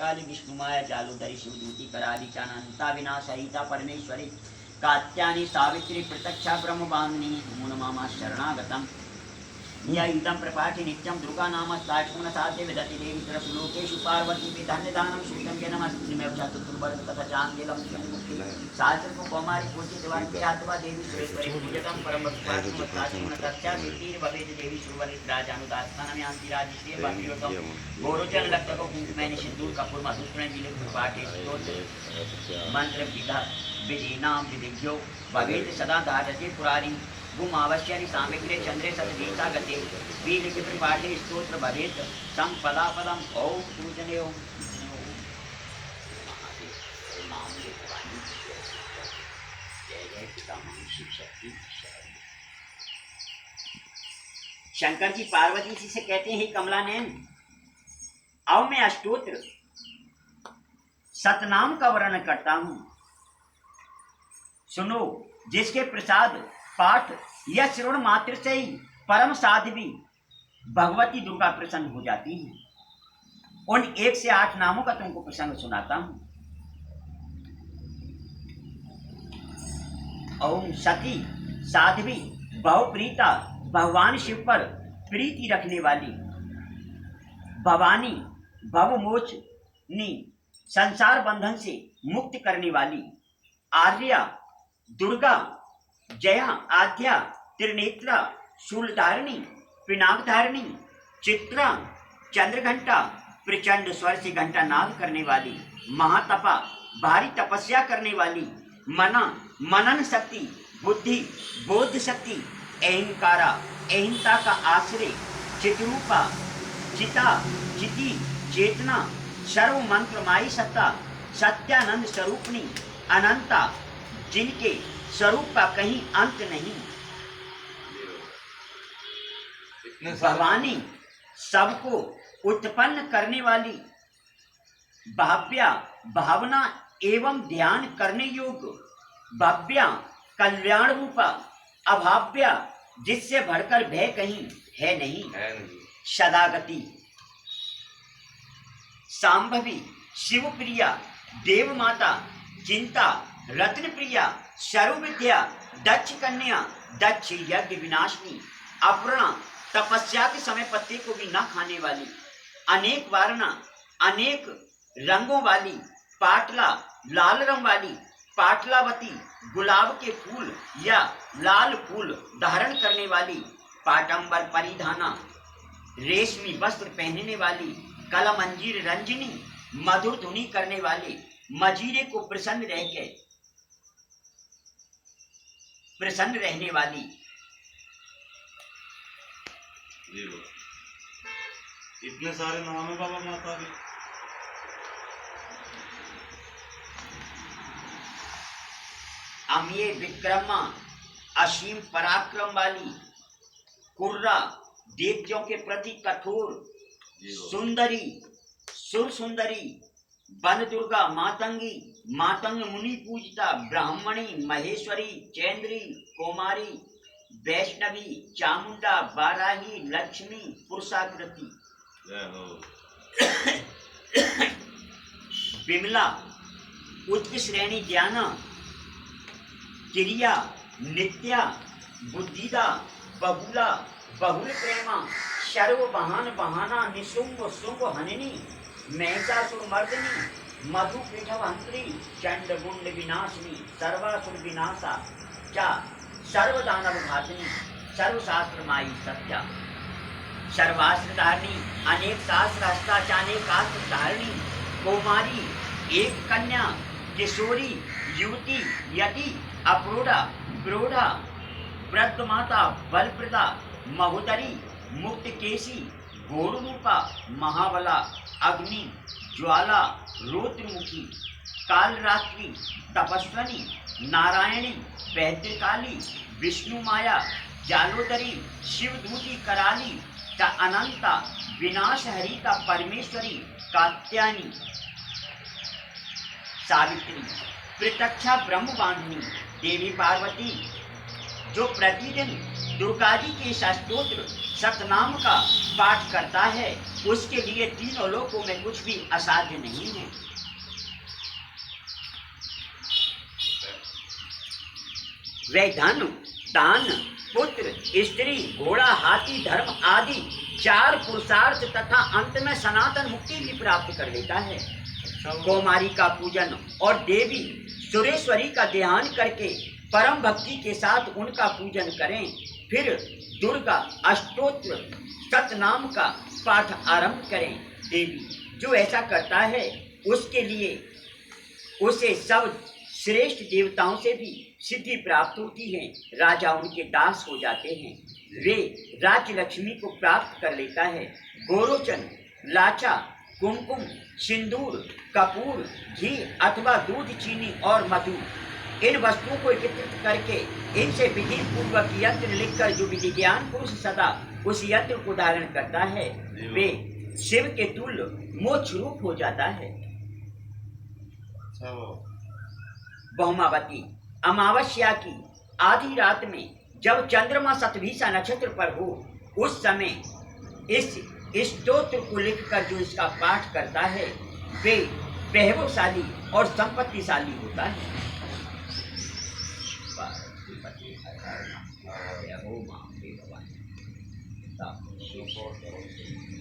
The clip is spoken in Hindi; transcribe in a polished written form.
भद्रकाली विष्णुमाया जालूधरी शिवदूती कराली चानंता विनाशहिता परमेश्वरी कात्यायनी सावित्री प्रत्यक्षा ब्रह्मबान्धिनी मुनमामा शरणागतम् इदं प्रपाठि नित्यं दुर्गा नाम साक्षुणसाध्य विदति देवी सरस्वलोकेषु पार्वती धन्यदानं श्रीतं जनमस्तिमेव चतुर्वर्ग तथा चान्दिलं शास्त्रको कौमारी पूजितवाक्यात्वा देवी सुरेश्वरी पूजकं परम भक्तात्मकताक्षुणतस्या नीतिर्भवेत् देवी सुवर्णितराजानुदास्तानं यान्ति राजश्री भक्तियोगं गोरोचन लक्तको कुङ्कुमेन सिन्दूर कपूर मधुस्प्रण जिले प्रपाठे स्तोत्र मंत्र विधीनां विधिज्ञो भवेत् सदा धारते पुरारी गुमावश्यनि सामिग्रे चंद्रे सतगीता गते वीलिखित पाठे स्तोत्र भवेत् संपदा पदम ओम पूजने ओम शंकर जी पार्वती जी से कहते हैं कमला नैन आओ मैं अष्टोत्र सतनाम का वर्णन करता हूं सुनो जिसके प्रसाद पाठ या श्रवण मात्र से ही परम साध्वी भगवती दुर्गा प्रसन्न हो जाती है। उन 1 से 8 नामों का तुमको प्रसंग सुनाता हूं। ओम सती साध्वी बहुप्रीता भगवान शिव पर प्रीति रखने वाली भवानी भवमोचनी संसार बंधन से मुक्त करने वाली आर्या दुर्गा जया आद्या त्रिनेत्रा शूलधारिणी पिनाकधारिणी चित्रा चंद्रघंटा प्रचंड स्वर से घंटा नाद करने वाली महातपा भारी तपस्या करने वाली मना मनन शक्ति बुद्धि बोध शक्ति अहंकारा अहिंसा का आश्रय चित्रूपा चिता चिति चेतना सर्व मंत्रमाई सत्ता सत्यानंद स्वरूपणी अनंता जिनके स्वरूप का कहीं अंत नहीं भवानी सबको उत्पन्न करने वाली भाव्या भावना एवं ध्यान करने योग्य भव्या कल्याण रूपा अभाव्या जिससे भड़कर भय कहीं है नहीं सदागति सांभवी शिवप्रिया देव माता चिंता रत्न प्रिया सर्वविद्या दक्ष कन्या दक्ष यज्ञ विनाशनी अपूर्णा तपस्या के समय पत्ते को भी न खाने वाली अनेक वारणा अनेक रंगों वाली पाटला लाल रंग वाली पाटलावती गुलाब के फूल या लाल फूल धारण करने वाली पाटंबर परिधाना रेशमी वस्त्र पहनने वाली कलमंजीर रंजनी मधुर धुनी करने वाली मजीरे को प्रसन्न रहने वाली इतने सारे नाम है बाबा माता के। अमीय विक्रमा असीम पराक्रम वाली कुर्रा देवतियों के प्रति कठोर सुंदरी सुर सुंदरी वन दुर्गा मातंगी मातंग मुनि पूजिता ब्राह्मणी महेश्वरी चैन्द्री कुमारी वैष्णवी चामुंडा बाराही लक्ष्मी पुरुषाकृति विमला उच्च श्रेणी ज्ञाना क्रिया नित्या बुद्धिदा बहुला बहुल प्रेमा सर्व बहान बहाना निशुंभ शुंभ हननी महिषासुर मर्दनी मधु पीठवंत्री चंड मुंड विनाशिनी सर्वासुर विनाशा चा सर्वदानव घातिनी सर्वशास्त्र माई सत्या सर्वास्त्र धारिणी अनेक शास्त्र हस्ताचानेकास्त्र धारिणी कौमारी एक कन्या किशोरी युवती यति अप्रोढ़ा प्रोढ़ा वृद्ध माता बलप्रदा महोदरी मुक्त केशी घोर रूपा महाबला अग्नि ज्वाला रुद्रमुखी कालरात्रि तपस्वनी नारायणी पैतृकाली विष्णु माया जालोदरी शिवदूती कराली का अनंता विनाश हरि का परमेश्वरी कात्यायनी सावित्री प्रत्यक्षा ब्रह्मवाहिनी देवी पार्वती जो प्रतिदिन दुर्गा जी के इस स्तोत्र सतनाम का पाठ करता है उसके लिए तीनों लोकों में कुछ भी असाध्य नहीं है। वे धन, दान, पुत्र, स्त्री, घोड़ा, हाथी, धर्म आदि 4 पुरुषार्थ तथा अंत में सनातन मुक्ति भी प्राप्त कर लेता है। कौमारी का पूजन और देवी सुरेश्वरी का ध्यान करके परम भक्ति के साथ उनका पूजन करें। फिर दुर्गा अष्टोत्र सतनाम का पाठ आरंभ करें। देवी जो ऐसा करता है उसके लिए उसे सब श्रेष्ठ देवताओं से भी सिद्धि प्राप्त होती है। राजा उनके दास हो जाते हैं। वे राज्य लक्ष्मी को प्राप्त कर लेता है। गोरोचन, लाचा, कुमकुम, सिंदूर, कपूर, घी अथवा दूध, चीनी और मधु इन वस्तुओं को एकत्रित करके इनसे विधि पूर्वक यंत्र लिखकर जो विधि ज्ञान पुरुष सदा उस यंत्र को धारण करता है वे शिव के तुल्य मोक्ष रूप हो जाता है। बहुमावती अमावस्या की आधी रात में जब चंद्रमा शतभिषा नक्षत्र पर हो उस समय इस स्तोत्र को लिखकर जो इसका पाठ करता है वे वैभवशाली और संपत्तिशाली होता है।